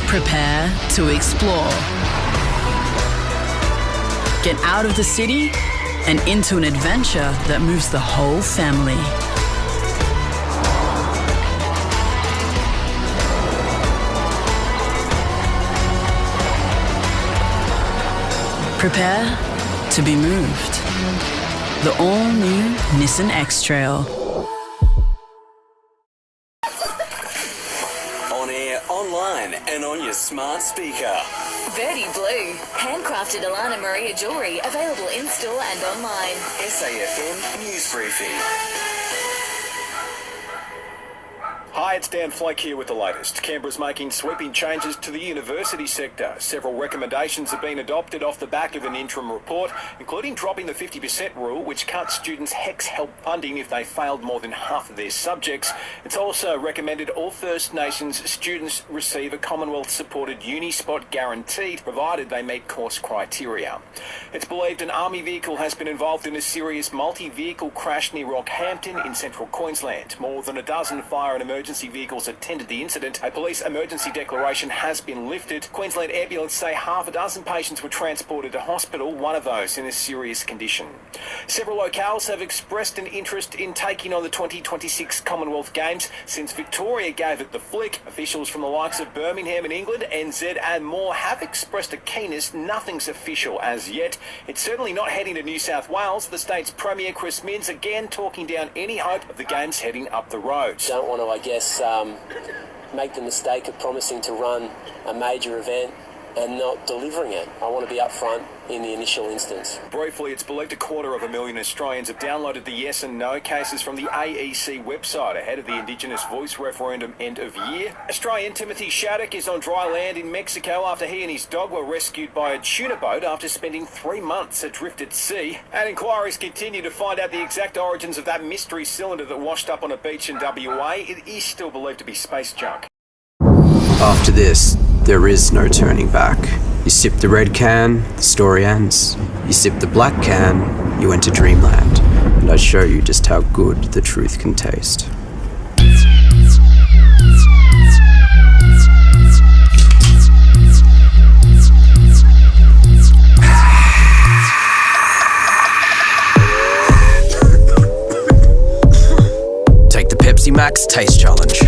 Prepare to explore. Get out of the city and into an adventure that moves the whole family. Prepare to be moved. The all-new Nissan X-Trail. On air, online, and on your smart speaker. Birdie Blue, handcrafted Alana Maria jewellery, available in-store and online. SAFM News Briefing. Hi, it's Dan Flake here with the latest. Canberra's making sweeping changes to the university sector. Several recommendations have been adopted off the back of an interim report, including dropping the 50% rule, which cuts students' HECS help funding if they failed more than half of their subjects. It's also recommended all First Nations students receive a Commonwealth-supported uni spot guaranteed, provided they meet course criteria. It's believed an army vehicle has been involved in a serious multi-vehicle crash near Rockhampton in central Queensland. More than a dozen fire and emergency vehicles attended the incident. A police emergency declaration has been lifted. Queensland Ambulance say half a dozen patients were transported to hospital, one of those in a serious condition. Several locales have expressed an interest in taking on the 2026 Commonwealth Games since Victoria gave it the flick. Officials from the likes of Birmingham in England, NZ and more have expressed a keenness. Nothing's official as yet. It's certainly not heading to New South Wales. The state's Premier Chris Minns again talking down any hope of the Games heading up the road. Don't want to, make the mistake of promising to run a major event and not delivering it. I want to be upfront in the initial instance. Briefly, it's believed 250,000 Australians have downloaded the yes and no cases from the AEC website ahead of the Indigenous Voice referendum end of year. Australian Timothy Shattuck is on dry land in Mexico after he and his dog were rescued by a tuna boat after spending 3 months adrift at sea. And inquiries continue to find out the exact origins of that mystery cylinder that washed up on a beach in WA. It is still believed to be space junk. After this, there is no turning back. You sip the red can, the story ends. You sip the black can, you enter dreamland. And I show you just how good the truth can taste. Take the Pepsi Max Taste Challenge.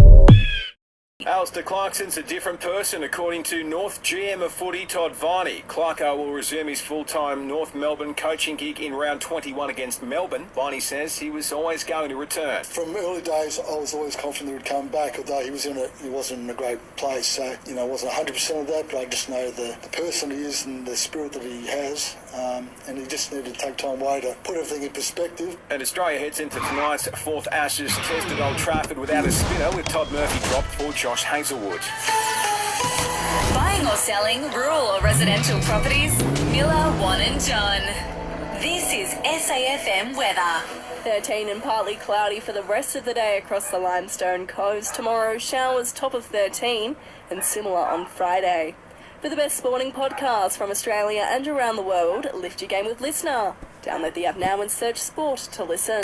Alistair Clarkson's a different person, according to North GM of footy Todd Viney. Clarko will resume his full-time North Melbourne coaching gig in round 21 against Melbourne. Viney says he was always going to return. From early days, I was always confident he would come back, although he wasn't in a great place. So, I wasn't 100% of that, but I just know the person he is and the spirit that he has. And he just needed to take time away to put everything in perspective. And Australia heads into tonight's fourth Ashes test at Old Trafford without a spinner, with Todd Murphy dropped for Josh Hazelwood. Buying or selling rural or residential properties? Miller, Wan and John. This is SAFM weather. 13 and partly cloudy for the rest of the day across the Limestone coast. Tomorrow, showers top of 13 and similar on Friday. For the best sporting podcasts from Australia and around the world, lift your game with Listener. Download the app now and search sport to listen.